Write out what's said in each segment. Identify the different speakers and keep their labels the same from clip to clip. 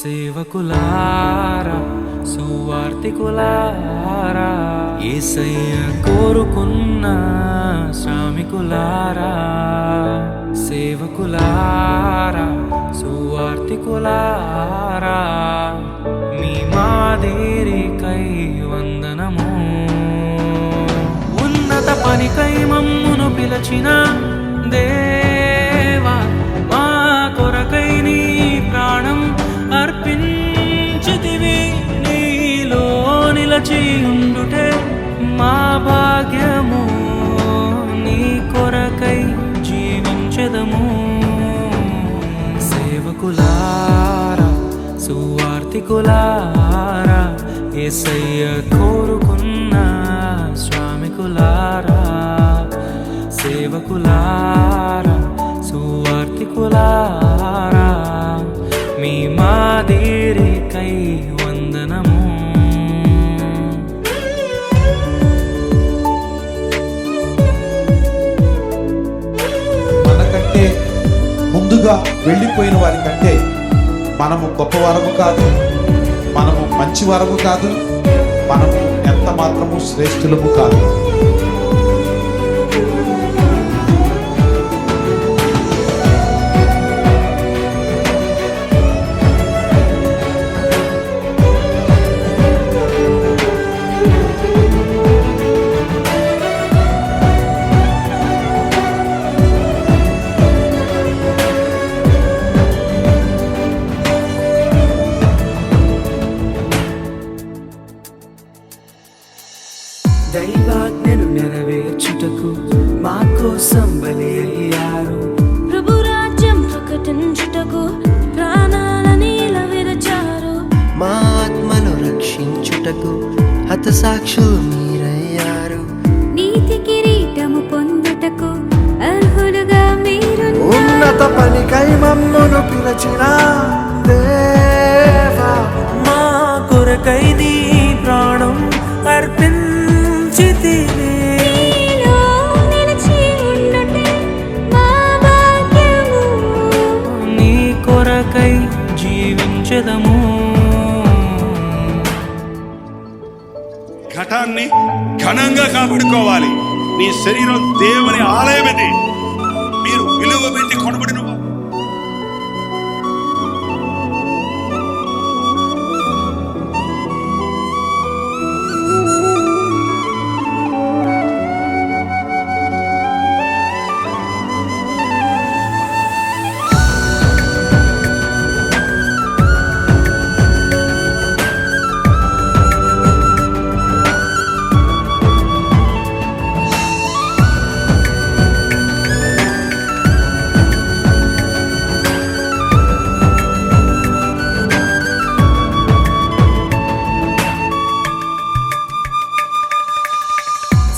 Speaker 1: సేవకులారా, సువార్తికులారా, యేసయ్య కోరుకున్న శ్రామికులారా. సేవకులారా, సువార్తికులారా, మీ మాదిరికై వందనము. ఉన్నత పనికై మమ్మును పిలచిన దేవా, మా కొరకై నీ ప్రాణం అర్పించితివి. నీలో నిలచి ఉండుటే మా భాగ్యము, నీ కొరకై జీవించెదము. సేవకులారా, సువార్తికులారా, యేసయ్య కోరుకున్న శ్రామికులారా. సేవకులారా, సువార్తికులారా, మీ మాదిరికై వందనము.
Speaker 2: మనకంటే ముందుగా వెళ్ళిపోయిన వారి కంటే మనము గొప్పవారము కాదు, మనము మంచివారము కాదు, మనము ఎంత మాత్రము శ్రేష్ఠులము కాదు.
Speaker 1: దైవాజ్ఞను నెరవేర్చుటకు మా కోసం బలి అయ్యారు.
Speaker 3: ప్రభు రాజ్యం ప్రకటించుటకు ప్రాణాలని విరచారు.
Speaker 4: మా ఆత్మను రక్షించుటకు హతసాక్షులు మీరయ్యారు.
Speaker 3: నీతి కిరీటము పొందుటకు అర్హులుగా మీరు.
Speaker 4: ఉన్నత పనికై మమ్మును పిలచిన దేవా,
Speaker 1: మా కొరకై నీ ప్రాణం అర్పించితివి.
Speaker 3: నీలో నిలిచి ఉండుటే మా భాగ్యము,
Speaker 1: నీ కొరకై జీవించెదము.
Speaker 5: ఘటాన్ని ఘనంగా కాపాడుకోవాలి. నీ శరీరం దేవుని ఆలయమది, మీరు విలువ పెట్టి కొనబడిన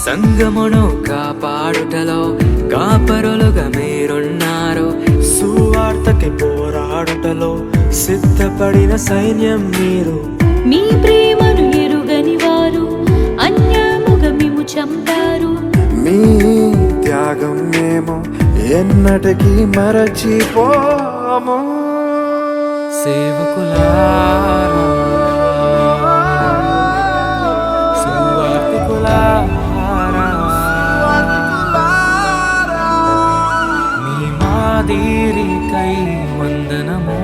Speaker 1: సంగమును కాపాడుటలో కాపరులుగా మీరున్నారు. సువార్తకి పోరాడుటలో సిద్ధపడిన సైన్యం మీరు.
Speaker 3: మీ ప్రేమను ఎరుగని వారు అన్యాయముగా మేము చంపారు.
Speaker 4: మీ త్యాగం మేము ఎన్నటికీ మరచిపోము.
Speaker 1: సేవకులారా, సువార్తికులారా, మీ మాదిరికై వందనము.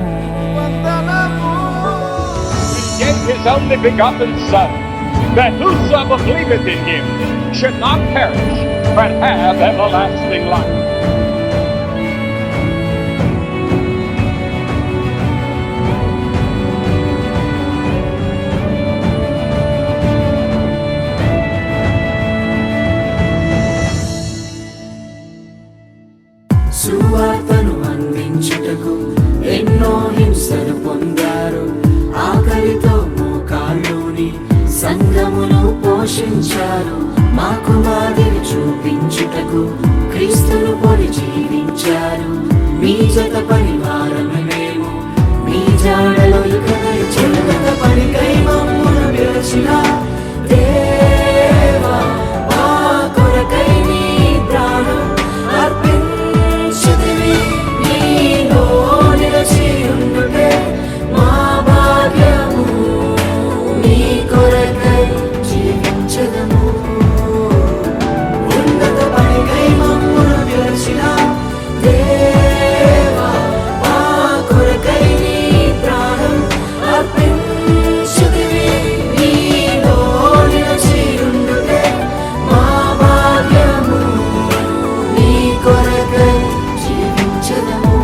Speaker 6: He gave his only begotten Son, that whosoever believeth in him should not perish, but have everlasting life.
Speaker 1: సువార్తను అందించుటకు ఎన్నో హింసలు పొందారు. ఆకలితో మోకాళ్ళుని సంఘమును పోషించారు. మాకు మాదిరి చూపించుటకు క్రీస్తును పడి జీవించారు మీ జత పరివారమే మేము మీ జాడలో ఇక చెడుగత పనికై మమ్మును పిలిచిన దేవా మా కొరకై నీ ప్రాణం అర్పించితివి నీలో నిలిచి ఉండుటే మా భాగ్యము నీ కొరకై జీవించదము ఉన్నత పనికై మమ్మును పిలిచిన దేవా మా కొరకై నీ ప్రాణం అర్పించితివి నీలో నిలిచి ఉండుటే మా భాగ్యము నీ కొరకై జీవించదము.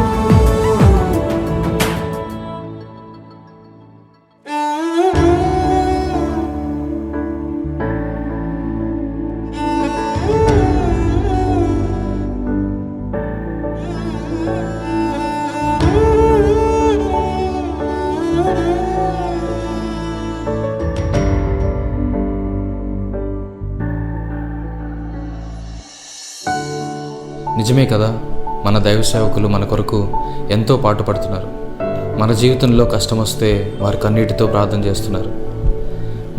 Speaker 7: నిజమే కదా, మన దైవ సేవకులు మన కొరకు ఎంతో పాటుపడుతున్నారు. మన జీవితంలో కష్టం వస్తే వారు కన్నీటితో ప్రార్థన చేస్తున్నారు.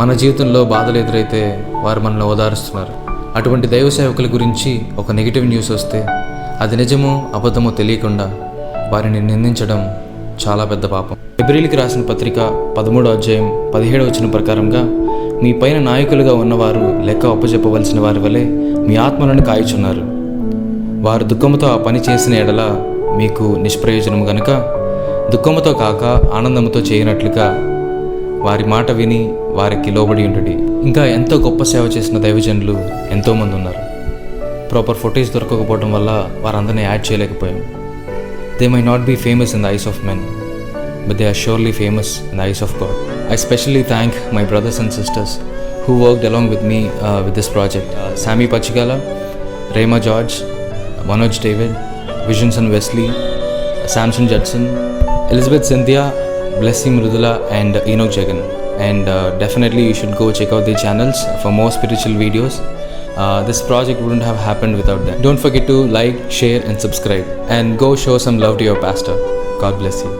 Speaker 7: మన జీవితంలో బాధలు ఎదురైతే వారు మనల్ని ఓదారుస్తున్నారు. అటువంటి దైవ సేవకుల గురించి ఒక నెగిటివ్ న్యూస్ వస్తే అది నిజమో అబద్ధమో తెలియకుండా వారిని నిందించడం చాలా పెద్ద పాపం. హెబ్రీయులకు రాసిన పత్రిక 13వ అధ్యాయం 17వ వచనం ప్రకారంగా మీ పైన నాయకులుగా ఉన్నవారు లెక్క అప్పచెప్పవలసిన వారి వలె మీ ఆత్మలను కాయుచున్నారు. వారు దుఃఖముతో ఆ పని చేసిన ఎడల మీకు నిష్ప్రయోజనము గనుక దుఃఖముతో కాక ఆనందముతో చేయనట్లుగా వారి మాట విని వారికి లోబడి ఉండుడి. ఇంకా ఎంతో గొప్ప సేవ చేసిన దైవజనులు ఎంతోమంది ఉన్నారు. ప్రాపర్ ఫుటేజ్ దొరకకపోవడం వల్ల వారందరినీ యాడ్ చేయలేకపోయాం. They may not be famous in the eyes of men, but they are surely famous in the eyes of God. I specially thank my brothers and sisters who worked along with me with this project. Sammy Pachigala, Rema George, Manoj David, Visions and Wesley, Samson Judson, Elizabeth Cynthia, Blessy Mrudula and Enoch Jagan. And definitely you should go check out their channels for more spiritual videos. This project wouldn't have happened without them. Don't forget to like, share and subscribe, and go show some love to your pastor. God bless you.